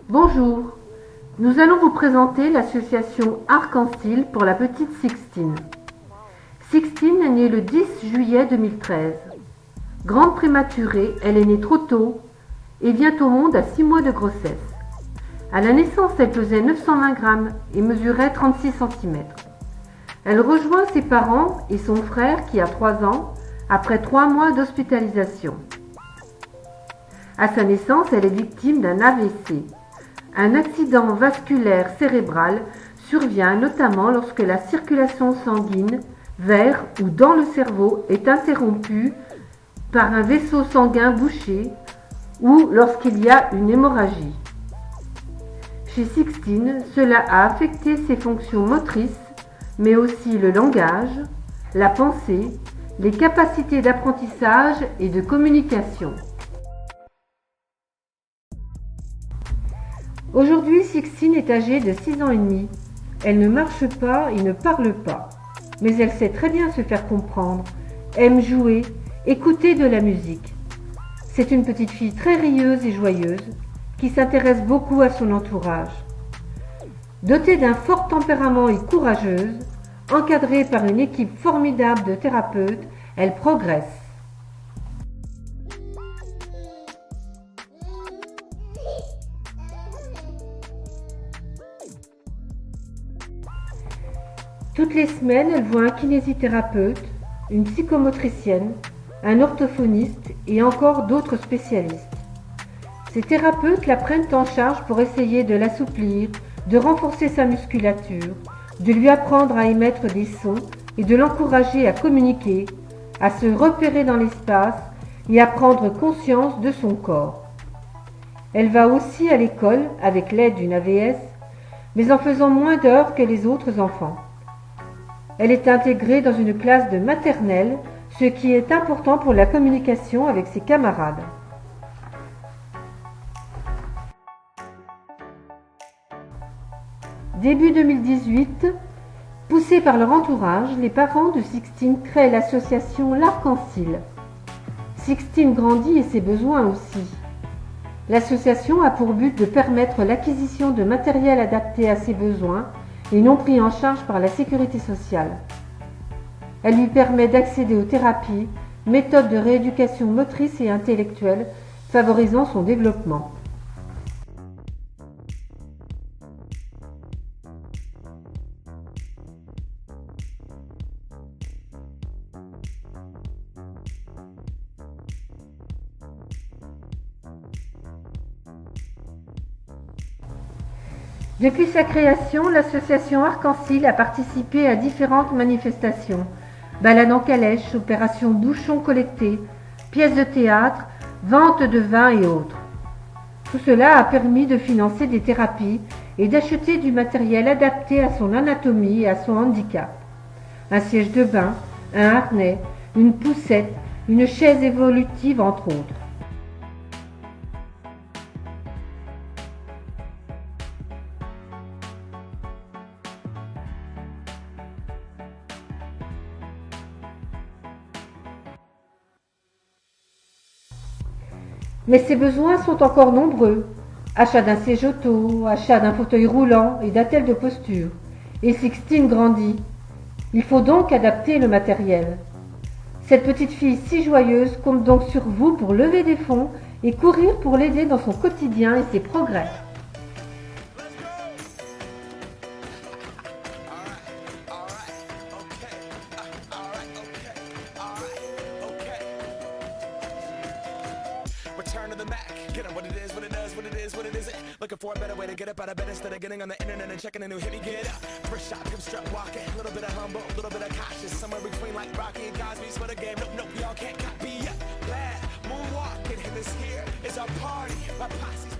Bonjour, nous allons vous présenter l'association Arc-en-Ciel pour la petite Sixtine. Sixtine est née le 10 juillet 2013. Grande prématurée, elle est née trop tôt et vient au monde à 6 mois de grossesse. À la naissance, elle pesait 920 grammes et mesurait 36 cm. Elle rejoint ses parents et son frère qui a 3 ans après 3 mois d'hospitalisation. À sa naissance, elle est victime d'un AVC. Un accident vasculaire cérébral survient notamment lorsque la circulation sanguine vers ou dans le cerveau est interrompue par un vaisseau sanguin bouché ou lorsqu'il y a une hémorragie. Chez Sixtine, cela a affecté ses fonctions motrices, mais aussi le langage, la pensée, les capacités d'apprentissage et de communication. Aujourd'hui, Sixtine est âgée de 6 ans et demi. Elle ne marche pas et ne parle pas, mais elle sait très bien se faire comprendre, aime jouer, écouter de la musique. C'est une petite fille très rieuse et joyeuse, qui s'intéresse beaucoup à son entourage. Dotée d'un fort tempérament et courageuse, encadrée par une équipe formidable de thérapeutes, elle progresse. Toutes les semaines, elle voit un kinésithérapeute, une psychomotricienne, un orthophoniste et encore d'autres spécialistes. Ces thérapeutes la prennent en charge pour essayer de l'assouplir, de renforcer sa musculature, de lui apprendre à émettre des sons et de l'encourager à communiquer, à se repérer dans l'espace et à prendre conscience de son corps. Elle va aussi à l'école avec l'aide d'une AVS, mais en faisant moins d'heures que les autres enfants. Elle est intégrée dans une classe de maternelle, ce qui est important pour la communication avec ses camarades. Début 2018, poussés par leur entourage, les parents de Sixtine créent l'association L'Arc-en-Ciel. Sixtine grandit et ses besoins aussi. L'association a pour but de permettre l'acquisition de matériel adapté à ses besoins et non pris en charge par la sécurité sociale. Elle lui permet d'accéder aux thérapies, méthodes de rééducation motrice et intellectuelle, favorisant son développement. Depuis sa création, l'association Arc-en-Ciel a participé à différentes manifestations, balades en calèche, opérations bouchons collectés, pièces de théâtre, vente de vin et autres. Tout cela a permis de financer des thérapies et d'acheter du matériel adapté à son anatomie et à son handicap. Un siège de bain, un harnais, une poussette, une chaise évolutive entre autres. Mais ses besoins sont encore nombreux. Achat d'un siège auto, achat d'un fauteuil roulant et d'attelle de posture. Et Sixtine grandit. Il faut donc adapter le matériel. Cette petite fille si joyeuse compte donc sur vous pour lever des fonds et courir pour l'aider dans son quotidien et ses progrès. Return to the Mac, get on what it is, what it does, what it is, what it isn't. Looking for a better way to get up out of bed instead of getting on the internet and checking a new hit. Me get up, first shot, come strut walking. A little bit of humble, a little bit of cautious. Somewhere between like Rocky and Cosby's for the game. Nope, nope, y'all can't copy up. Glad moonwalking, and this here is our party. My posse